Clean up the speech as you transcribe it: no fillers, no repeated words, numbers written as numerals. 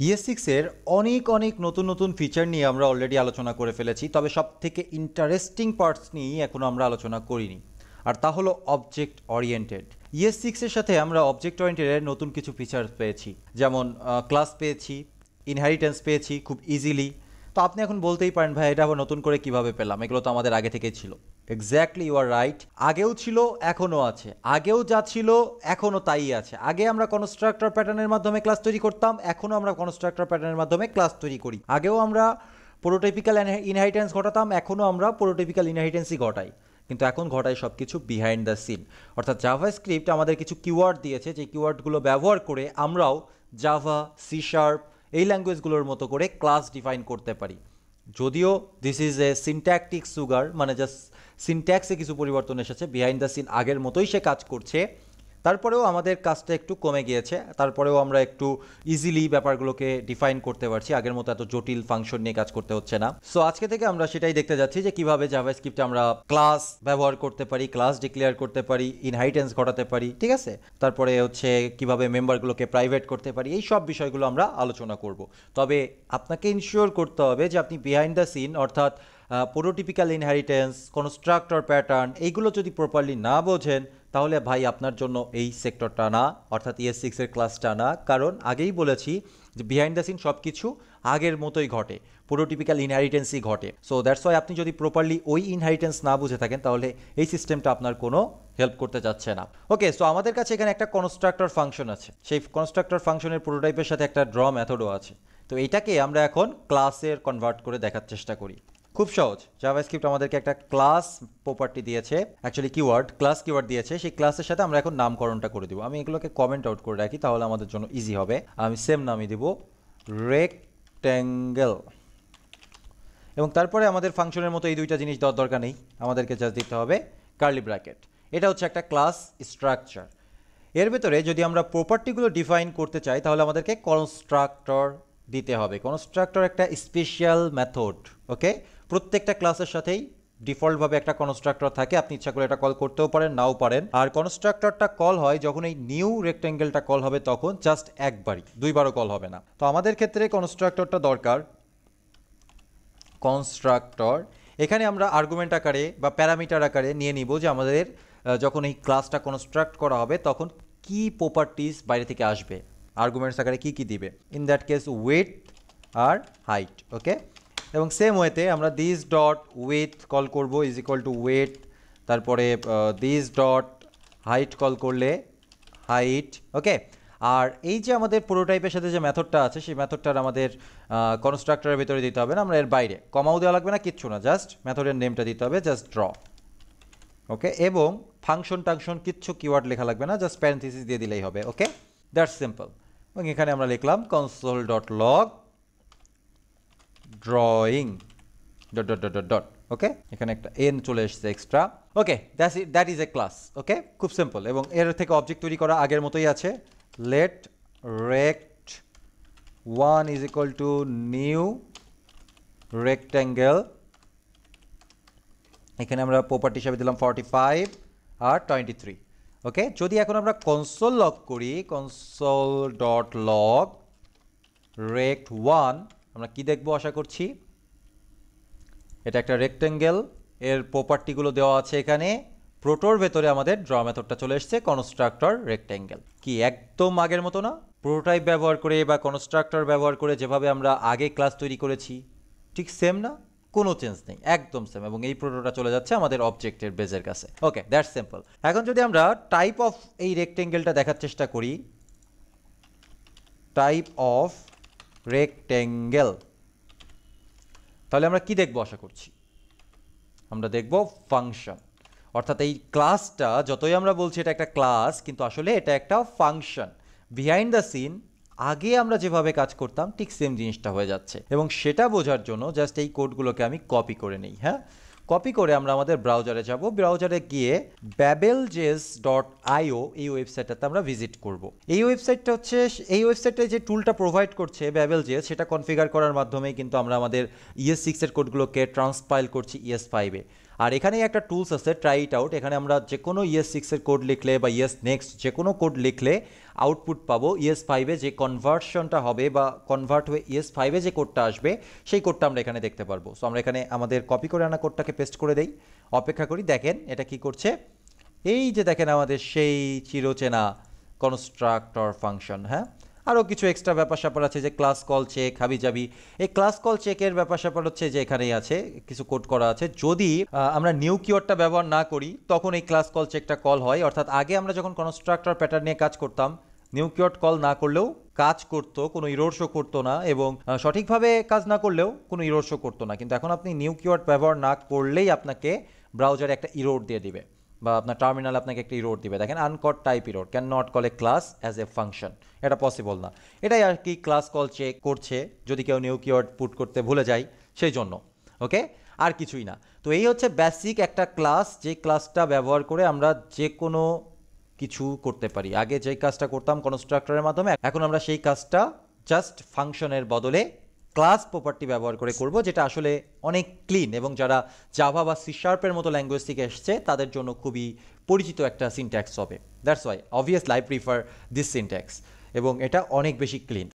ES6 এর অনেক অনেক নতুন নতুন ফিচার নিয়ে আমরা অলরেডি আলোচনা করে ফেলেছি, তবে সবথেকে ইন্টারেস্টিং পার্টস নিয়ে এখনো আমরা আলোচনা করিনি, আর তা হলো অবজেক্ট ওরিয়েন্টেড। ES6 এর সাথে আমরা অবজেক্ট ওরিয়েন্টেডের নতুন কিছু ফিচার পেয়েছি, যেমন ক্লাস পেয়েছি, ইনহেরিটেন্স পেয়েছি খুব ইজিলি। তো আপনি এখন বলতেই পারেন, ভাই এটা আবার নতুন করে কিভাবে পেলাম, এগুলো তো আমাদের আগে থেকেই ছিল। Exactly, you are right. আগেও ছিল, এখনও আছে। আগেও যা ছিল এখনও তাই আছে। আগে আমরা কনস্ট্রাক্টর প্যাটার্নের মাধ্যমে ক্লাস তৈরি করতাম, এখনও আমরা কনস্ট্রাক্টর প্যাটার্নের মাধ্যমে ক্লাস তৈরি করি। আগেও আমরা প্রোটোটাইপিক্যাল ইনহেরিটেন্স ঘটাতাম, এখনও আমরা প্রোটোটাইপিক্যাল ইনহেরিটেন্সই ঘটাই, কিন্তু এখন ঘটাই সব কিছু বিহাইন্ড দ্য সিন। অর্থাৎ জাভাস্ক্রিপ্ট আমাদের কিছু কিওয়ার্ড দিয়েছে, যে কিওয়ার্ডগুলো ব্যবহার করে আমরাও জাভা, সি শার্প এই ল্যাঙ্গুয়েজগুলোর মতো করে ক্লাস ডিফাইন করতে পারি। যদিও this is a syntactic sugar, মানে জাস্ট সিনট্যাক্সে কিছু পরিবর্তন এসেছে, বিহাইন্ড দ্য সিন আগের মতোই সে কাজ করছে। তারপরেও আমাদের কাজটা একটু কমে গিয়েছে, তারপরেও আমরা একটু ইজিলি ব্যাপারগুলোকে ডিফাইন করতে পারছি, আগের মতো এত জটিল ফাংশন নিয়ে কাজ করতে হচ্ছে না। সো আজকে থেকে আমরা সেটাই দেখতে যাচ্ছি, যে কিভাবে জাভাস্ক্রিপ্টে আমরা ক্লাস ব্যবহার করতে পারি, ক্লাস ডিক্লেয়ার করতে পারি, ইনহেরিটেন্স ঘটাতে পারি, ঠিক আছে। তারপরে হচ্ছে কিভাবে মেম্বারগুলোকে প্রাইভেট করতে পারি, এই সব বিষয়গুলো আমরা আলোচনা করব। তবে আপনাকে ইনশিওর করতে হবে যে আপনি বিহাইন্ড দ্য সিন, অর্থাৎ প্রোটোটিপিক্যাল ইনহেরিটেন্স, কনস্ট্রাক্টর প্যাটার্ন, এইগুলো যদি প্রপারলি না বোঝেন, তাহলে ভাই আপনার জন্য এই সেক্টরটা না, অর্থাৎ ES6 এর ক্লাসটা না। কারণ আগেই বলেছি যে বিহাইন্ড দ্য সিন সব কিছু আগের মতোই ঘটে, প্রোটোটিপিক্যাল ইনহেরিটেন্সই ঘটে। সো দ্যাটস ওয়াই আপনি যদি প্রপারলি ওই ইনহেরিটেন্স না বুঝে থাকেন, তাহলে এই সিস্টেমটা আপনার কোনো হেল্প করতে যাচ্ছে না। ওকে, সো আমাদের কাছে এখানে একটা কনস্ট্রাক্টর ফাংশন আছে, সেই কনস্ট্রাক্টর ফাংশনের প্রোটোটাইপের সাথে একটা ড্র মেথডও আছে। তো এইটাকে আমরা এখন ক্লাসের কনভার্ট করে দেখার চেষ্টা করি। খুব সহজ, জাভাস্ক্রিপ্ট আমাদেরকে একটা ক্লাস প্রপার্টি দিয়েছে, অ্যাকচুয়ালি কিওয়ার্ড, ক্লাস কিওয়ার্ড দিয়েছে। সেই ক্লাসের সাথে আমরা এখন নামকরণটা করে দিব। আমি এগুলোকে কমেন্ট আউট করে রাখি, তাহলে আমাদের জন্য ইজি হবে। আমি সেম নামই দিব, রেক্ট্যাঙ্গেল। এবং তারপরে আমাদের ফাংশনের মতো এই দুইটা জিনিস দেওয়ার দরকার নেই, আমাদেরকে জাস্ট দিতে হবে কার্লি ব্র্যাকেট। এটা হচ্ছে একটা ক্লাস স্ট্রাকচার। এর ভেতরে যদি আমরা প্রপার্টিগুলো ডিফাইন করতে চাই, তাহলে আমাদেরকে কনস্ট্রাক্টর দিতে হবে। কনস্ট্রাক্টর একটা স্পেশাল মেথড, ওকে। প্রত্যেকটা ক্লাসের সাথেই ডিফল্টভাবে একটা কনস্ট্রাক্টর থাকে, আপনি ইচ্ছা করে এটা কল করতেও পারেন, নাও পারেন। আর কনস্ট্রাক্টরটা কল হয় যখন এই নিউ রেক্ট্যাঙ্গেলটা কল হবে, তখন জাস্ট একবারই, দুইবারও কল হবে না। তো আমাদের ক্ষেত্রে কনস্ট্রাক্টরটা দরকার। কনস্ট্রাক্টর এখানে আমরা আর্গুমেন্ট আকারে বা প্যারামিটার আকারে নিয়ে নিব, যে আমাদের যখন এই ক্লাসটা কনস্ট্রাক্ট করা হবে, তখন কি প্রপার্টিজ বাইরে থেকে আসবে, আর্গুমেন্টস আকারে কি কি দিবে। ইন দ্যাট কেস উইথ আর হাইট, ওকে। এবং সেম ওয়েতে আমরা দিস ডট উইথ কল করব, ইজ ইকুয়াল টু উইথ। তারপরে দিস ডট হাইট কল করলে হাইট, ওকে। আর এই যে আমাদের প্রোটোটাইপের সাথে যে মেথডটা আছে, সেই মেথডটার আমাদের কনস্ট্রাক্টরের ভিতরে দিতে হবে না, আমরা এর বাইরে কমাও দেওয়া লাগবে না, কিচ্ছু না, জাস্ট মেথডের নেমটা দিতে হবে, জাস্ট ড্র, ওকে। এবং ফাংশন টাংশন কিচ্ছু কিওয়ার্ড লেখা লাগবে না, জাস্ট প্যারেনথেসিস দিয়ে দিলেই হবে, ওকে। That's simple. এবং এখানে আমরা লিখলাম console dot log drawing dot dot dot dot dot, okay. এখানে একটা এন চলে এসেছে extra, okay. That is a class, okay. খুব সিম্পল। এবং এর থেকে অবজেক্ট তৈরি করা আগের মতোই আছে। Let rect 1 is equal to new rectangle. এখানে আমরা প্রপার্টি হিসাবে দিলাম 45 আর 23, ওকে। যদি এখন আমরা কনসোল লগ করি, কনসোল ডট লগ রেক্ট 1, আমরা কি দেখবো আশা করছি, এটা একটা রেক্ট্যাঙ্গেল, এর প্রপার্টিগুলো দেওয়া আছে এখানে। প্রোটোর ভেতরে আমাদের ড্র মেথডটা চলে এসেছে, কনস্ট্রাক্টর রেক্ট্যাঙ্গেল। কি একদম আগের মতো না? প্রোটোটাইপ ব্যবহার করে বা কনস্ট্রাক্টর ব্যবহার করে যেভাবে আমরা আগে ক্লাস তৈরি করেছি, ঠিক সেম না? কোনো চেঞ্জ নেই, একদম সেম। এবং এই প্রোটোটা চলে যাচ্ছে আমাদের অবজেক্টের বেজের কাছে, ওকে। That's simple. এখন যদি আমরা টাইপ অফ এই রেক্ট্যাঙ্গেলটা দেখার চেষ্টা করি, টাইপ অফ রেক্ট্যাঙ্গেল, তাহলে আমরা কি দেখবো আশা করছি? আমরা দেখব ফাংশন। অর্থাৎ এই ক্লাসটা, যতই আমরা বলছি এটা একটা ক্লাস, কিন্তু আসলে এটা একটা ফাংশন। বিহাইন্ড দ্য সিন আগে আমরা যেভাবে কাজ করতাম, ঠিক সেম জিনিসটা হয়ে যাচ্ছে। এবং সেটা বোঝার জন্য জাস্ট এই কোডগুলোকে আমি কপি করে নিই, হ্যাঁ। কপি করে আমরা আমাদের ব্রাউজারে যাব, ব্রাউজারে গিয়ে babeljes.io এই ওয়েবসাইটটাতে আমরা ভিজিট করব। এই ওয়েবসাইটটা হচ্ছে, এই ওয়েবসাইটে যে টুলটা প্রোভাইড করছে babeljes, সেটা কনফিগার করার মাধ্যমেই কিন্তু আমরা আমাদের ES6 এর কোডগুলোকে ট্রান্সপাইল করছি ES5 এ। আর এখানে একটা টুলস আছে ট্রাই ইট আউট, এখানে আমরা যে কোনো ES6 এর কোড লিখলে বা ES নেক্সট যে কোনো কোড লিখলে আউটপুট পাবো ES5-এ যে কনভার্সনটা হবে বা কনভার্ট হয়ে ES5-এ যে কোডটা আসবে সেই কোডটা আমরা এখানে দেখতে পারবো। সো আমরা এখানে আমাদের কপি করে আনা কোডটাকে পেস্ট করে দেই, অপেক্ষা করি, দেখেন এটা কি করছে। এই যে দেখেন আমাদের সেই চিরচেনা কনস্ট্রাক্টর ফাংশন। হ্যাঁ, আরও কিছু এক্সট্রা ব্যাপার স্যাপার আছে যে ক্লাস কল চেক হাবি যাবি। এই ক্লাস কল চেকের ব্যাপার স্যাপার হচ্ছে যে এখানেই আছে, কিছু কোড করা আছে। যদি আমরা নিউ কিওয়ার্ডটা ব্যবহার না করি তখন এই ক্লাস কল চেকটা কল হয়, অর্থাৎ আগে আমরা যখন কনস্ট্রাক্টর প্যাটার্ন নিয়ে কাজ করতাম নিউ কিওয়ার্ড কল না করলেও কাজ করতো, কোনো ইরর শো করতো না, এবং সঠিকভাবে কাজ না করলেও কোনো ইরর শো করতো না। কিন্তু এখন আপনি নিউ কিওয়ার্ড ব্যবহার না করলেই আপনাকে ব্রাউজারে একটা ইরর দিয়ে দিবে বা আপনার টার্মিনাল আপনাকে একটা ইরোর দিবে। দেখেন আনকট type error, can not call A class as a function, এটা পসিবল না। এটাই আর কি ক্লাস কল চেক করছে যদি কেউ নিউ কিওয়ার্ড পুট করতে ভুলে যায় সেই জন্য। ওকে, আর কিছুই না। তো এই হচ্ছে বেসিক একটা ক্লাস, যে ক্লাসটা ব্যবহার করে আমরা যে কোনো কিছু করতে পারি। আগে যে কাজটা করতাম কনস্ট্রাক্টরের মাধ্যমে, এখন আমরা সেই কাজটা জাস্ট ফাংশনের বদলে ক্লাস প্রপার্টি ব্যবহার করে করব, যেটা আসলে অনেক ক্লিন এবং যারা জাভা বা সি শার্পের মতো ল্যাঙ্গুয়েজ থেকে এসছে তাদের জন্য খুবই পরিচিত একটা সিনট্যাক্স হবে। That's why obviously I prefer this syntax, এবং এটা অনেক বেশি ক্লিন।